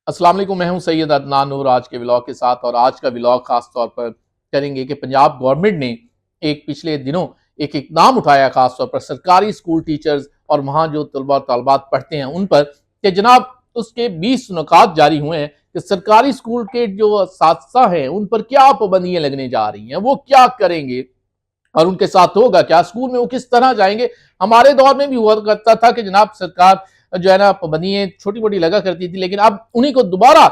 السلام علیکم، میں ہوں سید عدنان نور آج کے ولاگ کے ساتھ، اور آج کا ولاگ خاص طور پر کریں گے کہ پنجاب گورنمنٹ نے پچھلے دنوں ایک اقدام اٹھایا خاص طور پر سرکاری اسکول ٹیچرز اور وہاں جو طلبہ اور طالبات پڑھتے ہیں ان پر، کہ جناب اس کے 20 نکات جاری ہوئے ہیں کہ سرکاری اسکول کے جو اساتذہ ہیں ان پر کیا پابندیاں لگنے جا رہی ہیں، وہ کیا کریں گے اور ان کے ساتھ ہوگا کیا، اسکول میں وہ کس طرح جائیں گے۔ ہمارے دور میں بھی ہوا کرتا تھا کہ جناب سرکار جو ہے نا پابندیاں چھوٹی موٹی لگا کرتی تھی، لیکن اب انہی کو دوبارہ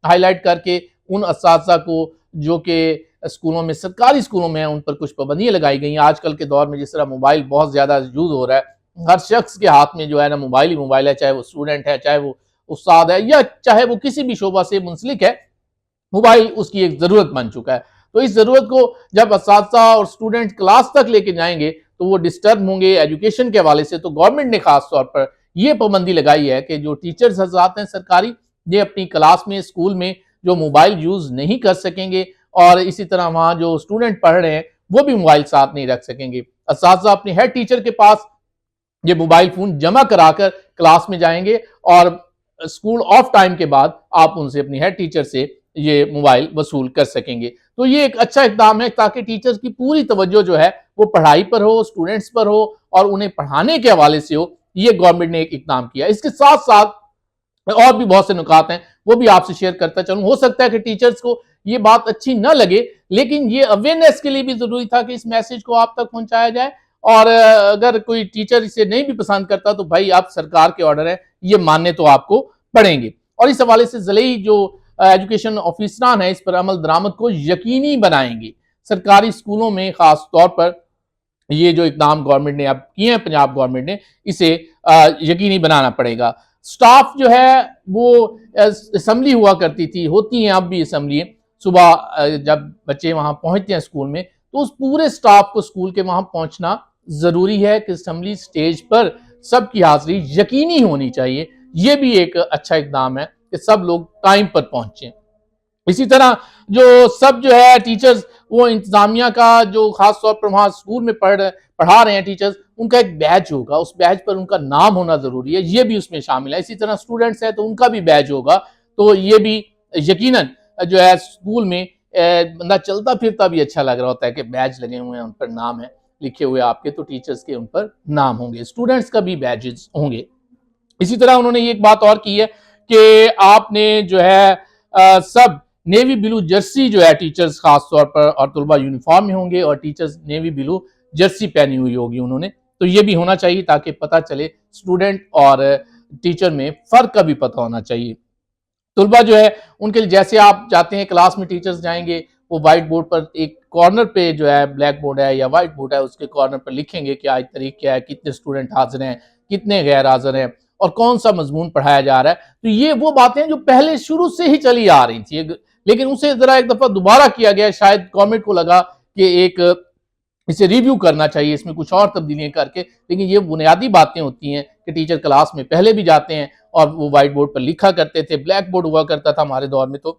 ہائی لائٹ کر کے ان اساتذہ کو جو کہ اسکولوں میں سرکاری اسکولوں میں ہیں ان پر کچھ پابندیاں لگائی گئی ہیں۔ آج کل کے دور میں جس طرح موبائل بہت زیادہ یوز ہو رہا ہے، ہر شخص کے ہاتھ میں جو ہے نا موبائل ہی موبائل ہے، چاہے وہ اسٹوڈنٹ ہے، چاہے وہ استاد ہے، یا چاہے وہ کسی بھی شعبہ سے منسلک ہے، موبائل اس کی ایک ضرورت بن چکا ہے۔ تو اس ضرورت کو جب اساتذہ اور اسٹوڈنٹ کلاس تک لے کے جائیں گے تو وہ ڈسٹرب ہوں گے ایجوکیشن کے حوالے سے۔ تو گورنمنٹ نے خاص طور پر یہ پابندی لگائی ہے کہ جو ٹیچرز حضرات ہیں سرکاری، یہ اپنی کلاس میں اسکول میں جو موبائل یوز نہیں کر سکیں گے، اور اسی طرح وہاں جو اسٹوڈنٹ پڑھ رہے ہیں وہ بھی موبائل ساتھ نہیں رکھ سکیں گے۔ اساتذہ اپنے ہیڈ ٹیچر کے پاس یہ موبائل فون جمع کرا کر کلاس میں جائیں گے، اور اسکول آف ٹائم کے بعد آپ ان سے اپنی ہیڈ ٹیچر سے یہ موبائل وصول کر سکیں گے۔ تو یہ ایک اچھا اقدام ہے تاکہ ٹیچرز کی پوری توجہ جو ہے وہ پڑھائی پر ہو، اسٹوڈنٹس پر ہو، اور انہیں پڑھانے کے حوالے سے ہو۔ یہ گورنمنٹ نے ایک اقدام کیا۔ اس کے ساتھ ساتھ اور بھی بہت سے نکات ہیں، وہ بھی آپ سے شیئر کرتا چلوں۔ ہو سکتا ہے کہ ٹیچرز کو یہ بات اچھی نہ لگے، لیکن یہ اویئرنیس کے لیے بھی ضروری تھا کہ اس میسج کو آپ تک پہنچایا جائے، اور اگر کوئی ٹیچر اسے نہیں بھی پسند کرتا تو بھائی آپ سرکار کے آرڈر ہیں، یہ ماننے تو آپ کو پڑیں گے۔ اور اس حوالے سے ضلعی جو ایجوکیشن آفیسران ہیں اس پر عمل درآمد کو یقینی بنائیں گے۔ سرکاری اسکولوں میں خاص طور پر یہ جو اقدام گورنمنٹ نے اب کیے ہیں، پنجاب گورنمنٹ نے، اسے یقینی بنانا پڑے گا۔ سٹاف جو ہے وہ اسمبلی ہوا کرتی تھی، ہوتی ہیں اب بھی اسمبلی، صبح جب بچے وہاں پہنچتے ہیں اسکول میں تو اس پورے سٹاف کو اسکول کے وہاں پہنچنا ضروری ہے کہ اسمبلی سٹیج پر سب کی حاضری یقینی ہونی چاہیے۔ یہ بھی ایک اچھا اقدام ہے کہ سب لوگ ٹائم پر پہنچیں۔ اسی طرح جو سب جو ہے ٹیچرز، وہ انتظامیہ کا جو خاص طور پر وہاں اسکول میں پڑھا رہے ہیں ٹیچرز، ان کا ایک بیج ہوگا، اس بیج پر ان کا نام ہونا ضروری ہے، یہ بھی اس میں شامل ہے۔ اسی طرح اسٹوڈنٹس ہیں تو ان کا بھی بیج ہوگا، تو یہ بھی یقیناً جو ہے اسکول میں بندہ چلتا پھرتا بھی اچھا لگ رہا ہوتا ہے کہ بیج لگے ہوئے ہیں، ان پر نام ہے لکھے ہوئے آپ کے، تو ٹیچرز کے ان پر نام ہوں گے، اسٹوڈنٹس کا بھی بیجز ہوں گے۔ اسی طرح انہوں نے یہ ایک بات اور کی ہے کہ آپ نے جو ہے سب نیوی بلو جرسی جو ہے ٹیچرز خاص طور پر اور طلبہ یونیفارم میں ہوں گے، اور ٹیچرز نیوی بلو جرسی پہنی ہوئی ہوگی انہوں نے، تو یہ بھی ہونا چاہیے تاکہ پتہ چلے اسٹوڈنٹ اور ٹیچر میں فرق کا بھی پتہ ہونا چاہیے۔ طلبہ جو ہے ان کے جیسے آپ جاتے ہیں کلاس میں، ٹیچرز جائیں گے، وہ وائٹ بورڈ پر ایک کارنر پہ جو ہے بلیک بورڈ ہے یا وائٹ بورڈ ہے، اس کے کارنر پر لکھیں گے کہ آج تاریخ کیا ہے، کتنے اسٹوڈنٹ حاضر ہیں، کتنے غیر حاضر ہیں، اور کون سا مضمون پڑھایا جا رہا ہے۔ تو یہ وہ باتیں جو پہلے شروع سے ہی چلی آ رہی تھی، لیکن اسے ذرا ایک دفعہ دوبارہ کیا گیا، شاید گورنمنٹ کو لگا کہ ایک اسے ریویو کرنا چاہیے، اس میں کچھ اور تبدیلیاں کر کے، لیکن یہ بنیادی باتیں ہوتی ہیں کہ ٹیچر کلاس میں پہلے بھی جاتے ہیں اور وہ وائٹ بورڈ پر لکھا کرتے تھے، بلیک بورڈ ہوا کرتا تھا ہمارے دور میں، تو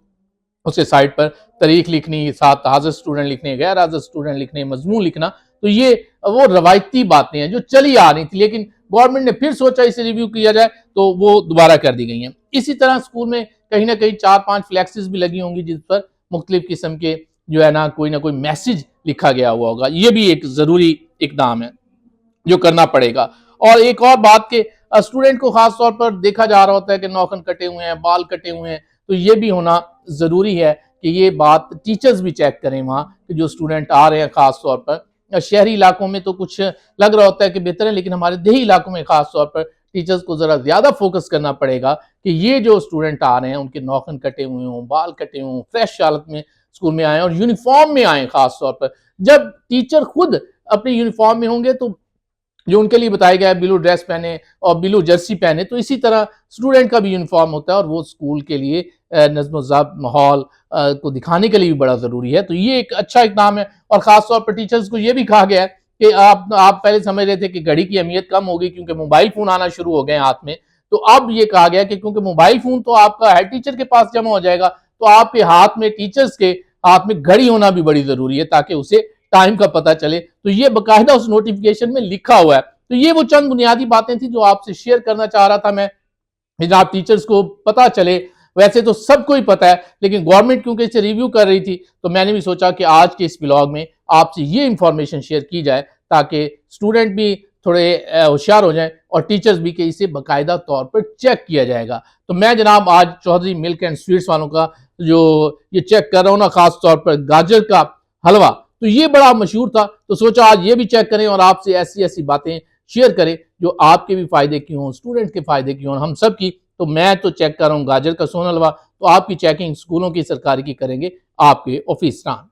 اسے سائڈ پر تاریخ لکھنی، ساتھ حاضر اسٹوڈنٹ لکھنے، غیر حاضر اسٹوڈنٹ لکھنے، مضمون لکھنا، تو یہ وہ روایتی باتیں ہیں جو چلی آ رہی تھی، لیکن گورنمنٹ نے پھر سوچا اسے ریویو کیا جائے تو وہ دوبارہ کر دی گئی ہیں۔ اسی طرح اسکول میں کہیں نہ کہیں 4-5 فلیکسز بھی لگی ہوں گی جس پر مختلف قسم کے جو ہے نا کوئی نہ کوئی میسج لکھا گیا ہوا ہوگا۔ یہ بھی ایک ضروری اقدام ہے جو کرنا پڑے گا۔ اور ایک اور بات کہ اسٹوڈنٹ کو خاص طور پر دیکھا جا رہا ہوتا ہے کہ نوخن کٹے ہوئے ہیں، بال کٹے ہوئے ہیں، تو یہ بھی ہونا ضروری ہے کہ یہ بات ٹیچرز بھی چیک کریں وہاں کہ جو اسٹوڈنٹ آ رہے ہیں خاص طور پر۔ شہری علاقوں میں تو کچھ لگ رہا ہوتا ہے کہ بہتر ہے، لیکن ہمارے دیہی علاقوں میں خاص طور پر ٹیچرز کو ذرا زیادہ فوکس کرنا پڑے گا کہ یہ جو اسٹوڈنٹ آ رہے ہیں ان کے نوخن کٹے ہوئے ہوں، بال کٹے ہوں، فریش حالت میں اسکول میں آئیں اور یونیفارم میں آئیں۔ خاص طور پر جب ٹیچر خود اپنے یونیفارم میں ہوں گے تو جو ان کے لیے بتایا گیا ہے بلو ڈریس پہنے اور بلو جرسی پہنے، تو اسی طرح اسٹوڈنٹ کا بھی یونیفارم ہوتا ہے، اور وہ اسکول کے لیے نظم و ضبط ماحول کو دکھانے کے لیے بھی بڑا ضروری ہے۔ تو یہ ایک اچھا اقدام ہے، اور خاص طور پر ٹیچرز کو یہ بھی کہا گیا ہے کہ آپ پہلے سمجھ رہے تھے کہ گھڑی کی اہمیت کم ہوگی کیونکہ موبائل فون آنا شروع ہو گئے ہاتھ میں، تو اب یہ کہا گیا کہ کیونکہ موبائل فون تو آپ کا ہیڈ ٹیچر کے پاس جمع ہو جائے گا، تو آپ کے ہاتھ میں، ٹیچرز کے ہاتھ میں گھڑی ہونا بھی بڑی ضروری ہے تاکہ اسے ٹائم کا پتہ چلے۔ تو یہ باقاعدہ اس نوٹیفیکیشن میں لکھا ہوا ہے۔ تو یہ وہ چند بنیادی باتیں تھیں جو آپ سے شیئر کرنا چاہ رہا تھا میں، جناب ٹیچرز کو پتہ چلے ویسے تو سب کو ہی پتا ہے، لیکن گورنمنٹ کیونکہ اسے ریویو کر رہی تھی تو میں نے بھی سوچا کہ آج کے اس ولاگ میں آپ سے یہ انفارمیشن شیئر کی جائے تاکہ اسٹوڈنٹ بھی تھوڑے ہوشیار ہو جائیں اور ٹیچرز بھی کہ اسے باقاعدہ طور پر چیک کیا جائے گا۔ تو میں جناب آج چودھری ملک اینڈ سویٹس والوں کا جو یہ چیک کر رہا ہوں نا، خاص طور پر گاجر کا حلوہ، تو یہ بڑا مشہور تھا، تو سوچا آج یہ بھی چیک کریں اور آپ سے ایسی باتیں شیئر کریں جو آپ کے بھی فائدے کی ہوں، اسٹوڈنٹ کے فائدے کی ہوں، ہم سب کی۔ تو میں تو چیک کر رہا ہوں گاجر کا سون حلوہ، تو آپ کی چیکنگ اسکولوں کی سرکاری کی کریں گے آپ کے آفیسران۔